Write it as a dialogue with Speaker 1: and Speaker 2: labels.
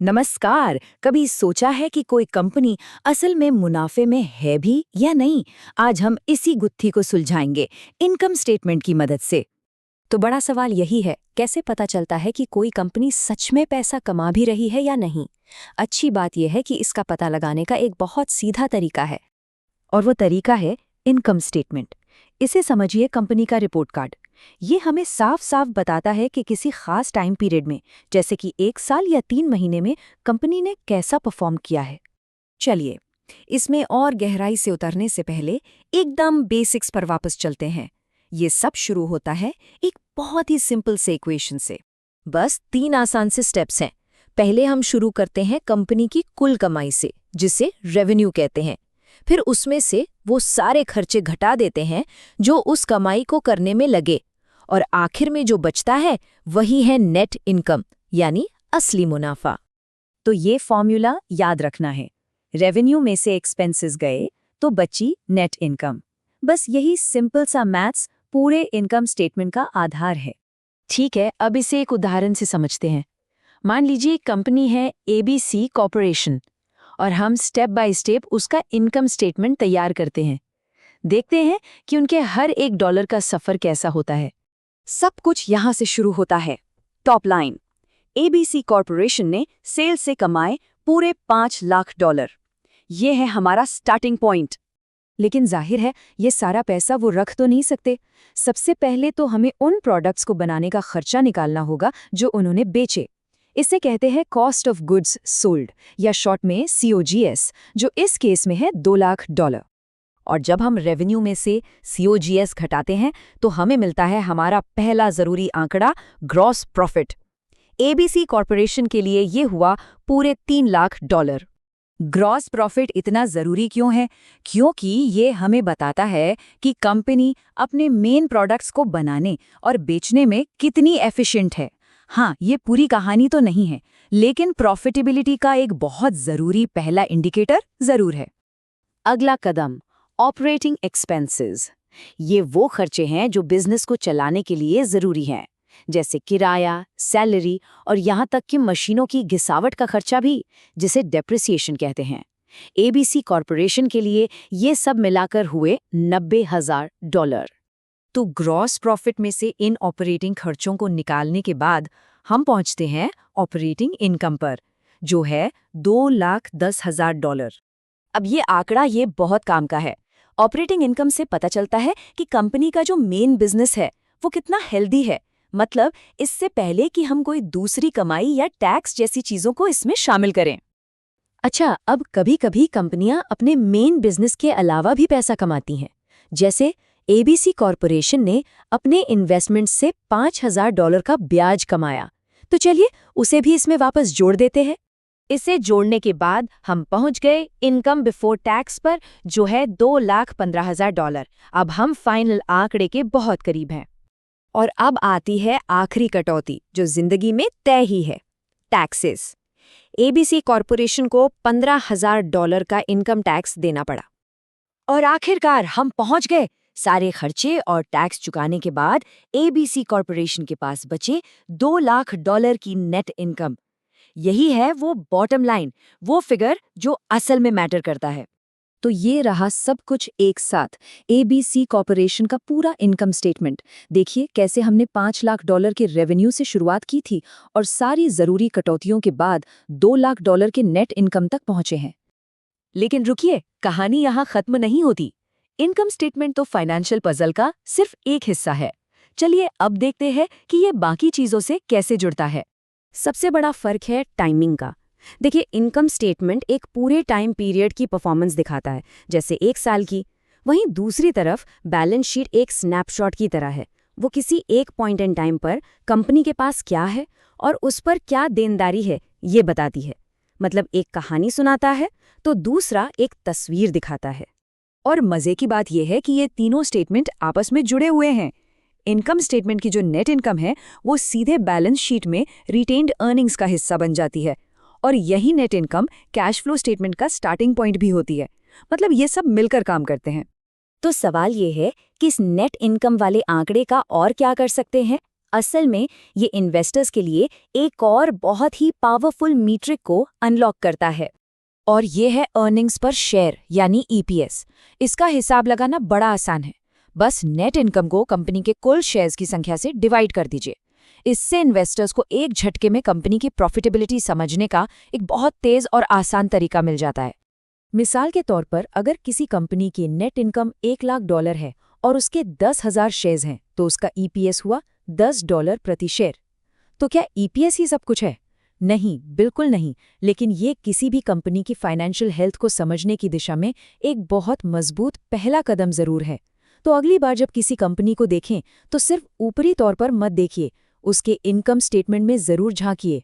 Speaker 1: नमस्कार। कभी सोचा है कि कोई कंपनी असल में मुनाफे में है भी या नहीं? आज हम इसी गुत्थी को सुलझाएंगे इनकम स्टेटमेंट की मदद से।
Speaker 2: तो बड़ा सवाल यही है, कैसे पता चलता है कि कोई कंपनी सच में पैसा कमा भी रही है या नहीं। अच्छी बात यह है कि इसका पता लगाने का एक बहुत सीधा तरीका है।
Speaker 1: और वो तरीका है इनकम स्टेटमेंट। इसे समझिए कंपनी का रिपोर्ट कार्ड। ये हमें साफ साफ बताता है कि किसी खास टाइम पीरियड में, जैसे कि 1 साल या 3 महीने में, कंपनी ने कैसा परफॉर्म किया है। चलिए, इसमें और गहराई से उतरने से पहले एकदम बेसिक्स पर वापस चलते हैं। ये सब शुरू होता है एक बहुत ही सिंपल से इक्वेशन से।
Speaker 2: बस 3 आसान से स्टेप्स हैं। पहले हम शुरू करते हैं कंपनी की कुल कमाई से, जिसे रेवेन्यू कहते हैं। फिर उसमें से वो सारे खर्चे घटा देते हैं जो उस कमाई को करने में लगे, और आखिर में जो बचता है वही है नेट इनकम, यानी असली मुनाफा।
Speaker 1: तो ये फॉर्मूला याद रखना है। रेवेन्यू में से एक्सपेंसेस गए तो बची नेट इनकम। बस यही सिंपल सा मैथ्स पूरे इनकम स्टेटमेंट का आधार है।
Speaker 2: ठीक है, अब इसे एक उदाहरण से समझते हैं। मान लीजिए कंपनी है ABC कॉर्पोरेशन, और हम स्टेप बाय स्टेप उसका इनकम स्टेटमेंट तैयार करते हैं। देखते हैं कि उनके हर $1 का सफ़र कैसा होता है।
Speaker 1: सब कुछ यहाँ से शुरू होता है। टॉप लाइन, ABC कॉर्पोरेशन ने सेल से कमाए पूरे $5 लाख। ये है हमारा स्टार्टिंग पॉइंट। लेकिन जाहिर है ये सारा पैसा वो रख तो नहीं सकते। सबसे पहले तो हमें उन प्रोडक्ट्स को बनाने का खर्चा निकालना होगा जो उन्होंने बेचे। इसे कहते हैं कॉस्ट ऑफ गुड्स सोल्ड, या शॉर्ट में COGS, जो इस केस में है $2 लाख। और जब हम रेवेन्यू में से COGS घटाते हैं तो हमें मिलता है हमारा पहला जरूरी आंकड़ा, ग्रॉस प्रॉफिट। ABC कॉर्पोरेशन के लिए ये हुआ पूरे $3 लाख। ग्रॉस प्रॉफिट इतना जरूरी क्यों है? क्योंकि ये हमें बताता है कि कंपनी अपने मेन प्रोडक्ट्स को बनाने और बेचने में कितनी एफिशिएंट है। हाँ, ये पूरी कहानी तो नहीं है, लेकिन प्रॉफिटेबिलिटी का एक बहुत जरूरी पहला इंडिकेटर जरूर है। अगला कदम, ऑपरेटिंग एक्सपेंसेस। ये वो खर्चे हैं जो बिजनेस को चलाने के लिए जरूरी हैं, जैसे किराया, सैलरी और यहाँ तक कि मशीनों की घिसावट का खर्चा भी, जिसे डेप्रिसिएशन कहते हैं। ABC कॉर्पोरेशन के लिए ये सब मिलाकर हुए $90,000। तो ग्रॉस प्रॉफिट में से इन ऑपरेटिंग खर्चों को निकालने के बाद हम पहुंचते हैं ऑपरेटिंग इनकम पर, जो है $2,10,000। अब ये आंकड़ा ये बहुत काम का है। ऑपरेटिंग इनकम से पता चलता है कि कंपनी का जो मेन बिजनेस है वो कितना हेल्दी है। मतलब इससे पहले कि हम कोई दूसरी कमाई या टैक्स जैसी चीजों को इसमें शामिल करें।
Speaker 2: अच्छा, अब कभी-कभी कंपनियां अपने मेन बिजनेस के अलावा भी पैसा कमाती हैं। जैसे ABC कॉर्पोरेशन ने अपने इन्वेस्टमेंट से $5,000 का ब्याज कमाया, तो चलिए उसे भी इसमें वापस जोड़ देते हैं। इसे जोड़ने के बाद हम पहुंच गए इनकम बिफोर टैक्स पर, जो है $2,15,000। अब हम फाइनल आंकड़े के बहुत करीब हैं। और अब आती है आखिरी कटौती, जो जिंदगी में तय ही है, टैक्सेस। ABC कॉर्पोरेशन को $15,000 का इनकम टैक्स देना पड़ा। और आखिरकार हम पहुंच गए। सारे खर्चे और टैक्स चुकाने के बाद ABC कॉर्पोरेशन के पास बचे $2 लाख की नेट इनकम। यही है वो बॉटम लाइन, वो फिगर जो असल में मैटर करता है। तो ये रहा सब कुछ एक साथ, ABC कॉर्पोरेशन का पूरा इनकम स्टेटमेंट। देखिए कैसे हमने $5 लाख के रेवेन्यू से शुरुआत की थी और सारी जरूरी कटौतियों के बाद $2 लाख के नेट इनकम तक पहुंचे हैं। लेकिन रुकिए, कहानी यहाँ खत्म नहीं होती। इनकम स्टेटमेंट तो फाइनेंशियल पजल का सिर्फ एक हिस्सा है। चलिए अब देखते हैं कि ये बाकी चीजों से कैसे जुड़ता है। सबसे बड़ा फर्क है टाइमिंग का। देखिए, इनकम स्टेटमेंट एक पूरे टाइम पीरियड की परफॉर्मेंस दिखाता है, जैसे 1 साल की। वहीं दूसरी तरफ बैलेंस शीट एक स्नैपशॉट की तरह है। वो किसी एक पॉइंट इन टाइम पर कंपनी के पास क्या है और उस पर क्या देनदारी है ये बताती है। मतलब एक कहानी सुनाता है तो दूसरा एक तस्वीर दिखाता है। और मजे की बात यह है कि ये तीनों स्टेटमेंट आपस में जुड़े हुए हैं। इनकम स्टेटमेंट की जो नेट इनकम है वो सीधे बैलेंस शीट में रिटेन्ड अर्निंग्स का हिस्सा बन जाती है, और यही net income cash flow statement का स्टार्टिंग पॉइंट भी होती है। मतलब ये सब मिलकर काम करते हैं। तो सवाल ये है कि इस नेट इनकम वाले आंकड़े का और क्या कर सकते हैं?
Speaker 1: असल में ये इन्वेस्टर्स के लिए एक और बहुत ही पावरफुल मीट्रिक को अनलॉक करता है, और ये है अर्निंग्स पर शेयर यानी ईपीएस। इसका हिसाब लगाना बड़ा आसान है। बस नेट इनकम को कंपनी के कुल शेयर्स की संख्या से डिवाइड कर दीजिए। इससे इन्वेस्टर्स को एक झटके में कंपनी की प्रॉफिटेबिलिटी समझने का एक बहुत तेज और आसान तरीका मिल जाता है।
Speaker 2: मिसाल के तौर पर अगर किसी कंपनी की नेट इनकम $1,00,000 है और उसके 10,000 शेयर्स हैं, तो उसका ईपीएस हुआ $10 प्रति शेयर। तो क्या ईपीएस ही सब कुछ है? नहीं, बिल्कुल नहीं, लेकिन ये किसी भी कंपनी की फाइनेंशियल हेल्थ को समझने की दिशा में एक बहुत मजबूत पहला कदम जरूर है। तो अगली बार जब किसी कंपनी को देखें तो सिर्फ ऊपरी तौर पर मत देखिए, उसके इनकम स्टेटमेंट में जरूर झांकिए।